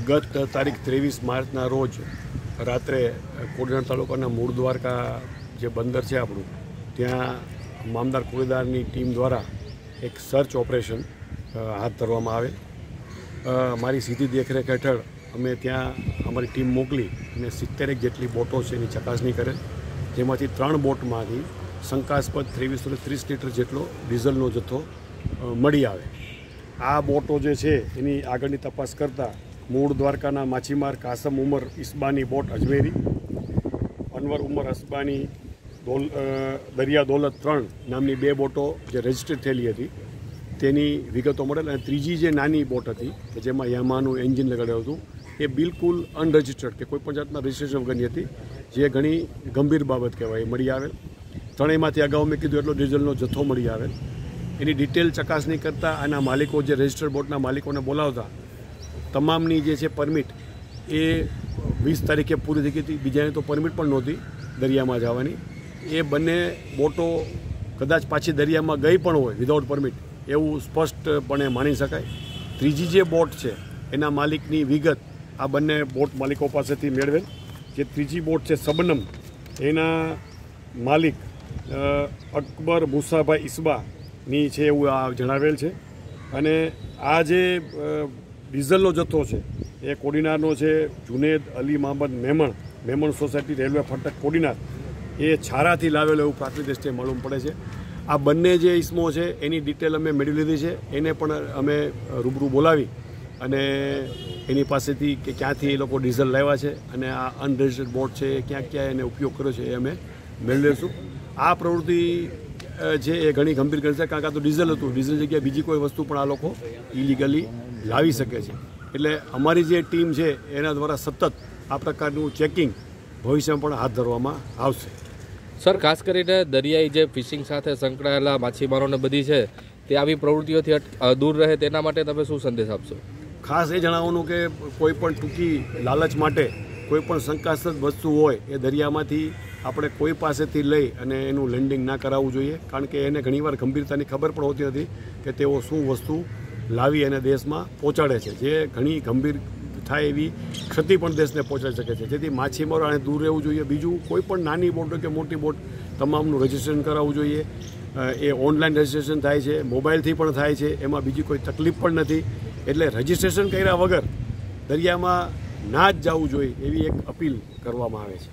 ગત તારીખ 23 માર્ચના રોજ રાત્રે કોડીનાર તાલુકાના મૂળ દ્વારકા જે બંદર છે આપણું, ત્યાં મામદાર કોડીનારની ટીમ દ્વારા એક સર્ચ ઓપરેશન હાથ ધરવામાં આવેલ. મારી સીધી દેખરેખ હેઠળ અમે ત્યાં અમારી ટીમ મોકલી અને 70 જેટલી બોટો છે એની ચકાસણી કરેલ, જેમાંથી 3 બોટમાંથી શંકાસ્પદ 2330 લીટર જેટલો ડીઝલનો જથ્થો મળી આવે. આ બોટો જે છે એની આગળની તપાસ કરતાં મૂળ દ્વારકાના માછીમાર કાસમ ઉમર ઇસ્બાની બોટ અજમેરી, અનવર ઉમર અસ્બાની દરિયા દોલત 3 નામની 2 બોટો જે રજિસ્ટર્ડ થયેલી હતી તેની વિગતો મળેલ. અને ત્રીજી જે નાની બોટ હતી કે જેમાં યામાનું એન્જિન લગાડ્યું હતું એ બિલકુલ અનરજિસ્ટર્ડ કે કોઈપણ જાતના રજિસ્ટ્રેશન વગરની હતી, જે ઘણી ગંભીર બાબત કહેવાય મળી આવેલ. ત્રણેયમાંથી અગાઉ મેં કીધું એટલો ડીઝલનો જથ્થો મળી આવેલ. એની ડિટેલ ચકાસણી કરતાં આના માલિકો જે રજિસ્ટર્ડ બોટના માલિકોને બોલાવતા તમામની જે છે પરમિટ એ 20 તારીખે પૂરી થઈ ગઈ હતી. બીજાને તો પરમિટ પણ નહોતી દરિયામાં જવાની. એ બંને બોટો કદાચ પાછી દરિયામાં ગઈ પણ હોય વિધાઉટ પરમિટ એવું સ્પષ્ટપણે માની શકાય. ત્રીજી જે બોટ છે એના માલિકની વિગત આ બંને બોટ માલિકો પાસેથી મેળવેલ. જે ત્રીજી બોટ છે સબનમ, એના માલિક અકબર મુસાભાઈ ઇસ્બાની છે એવું આ જણાવેલ છે. અને આ જે ડીઝલનો જથ્થો છે એ કોડીનારનો છે જુનેદ અલી મહમદ મેમણ સોસાયટી રેલવે ફાટક કોડીનાર, એ છારાથી લાવેલો એવું પ્રાથમિક દ્રષ્ટિએ માલુમ પડે છે. આ બંને જે ઇસમો છે એની ડિટેલ અમે મેળવી લીધી છે. એને પણ અમે રૂબરૂ બોલાવી અને એની પાસેથી કે ક્યાંથી એ લોકો ડીઝલ લાવ્યા છે અને આ અનરજિસ્ટર્ડ બોટ છે એ ક્યાં એને ઉપયોગ કર્યો છે એ અમે મેળવી લઈશું. આ પ્રવૃત્તિ છે એ ઘણી ગંભીર ગણી છે, કારણ કે આ તો ડીઝલ હતું. ડીઝલ જગ્યાએ બીજી કોઈ વસ્તુ પણ આ લોકો ઇલીગલી લાવી શકે છે. એટલે અમારી જે ટીમ છે એના દ્વારા સતત આ પ્રકારનું ચેકિંગ ભવિષ્યમાં પણ હાથ ધરવામાં આવશે. સર, ખાસ કરીને દરિયાઈ જે ફિશિંગ સાથે સંકળાયેલા માછીમારોને બધી છે તે આવી પ્રવૃત્તિઓથી દૂર રહે તેના માટે તમે શું સંદેશ આપશો? ખાસ એ જણાવવાનું કે કોઈ પણ ટૂંકી લાલચ માટે કોઈ પણ શંકાસ્પદ વસ્તુ હોય એ દરિયામાંથી આપણે કોઈ પાસેથી લઈ અને એનું લેન્ડિંગ ના કરાવવું જોઈએ, કારણ કે એને ઘણીવાર ગંભીરતાની ખબર પણ હોતી નથી કે તેઓ શું વસ્તુ લાવી અને દેશમાં પહોંચાડે છે, જે ઘણી ગંભીર થાય એવી ક્ષતિ પણ દેશને પહોંચાડી શકે છે. જેથી માછીમારો આને દૂર રહેવું જોઈએ. બીજું, કોઈ પણ નાની બોટ કે મોટી બોટ તમામનું રજિસ્ટ્રેશન કરાવવું જોઈએ. એ ઓનલાઈન રજિસ્ટ્રેશન થાય છે, મોબાઈલથી પણ થાય છે, એમાં બીજી કોઈ તકલીફ પણ નથી. એટલે રજિસ્ટ્રેશન કર્યા વગર દરિયામાં ના જ જવું જોઈએ એવી એક અપીલ કરવામાં આવે છે.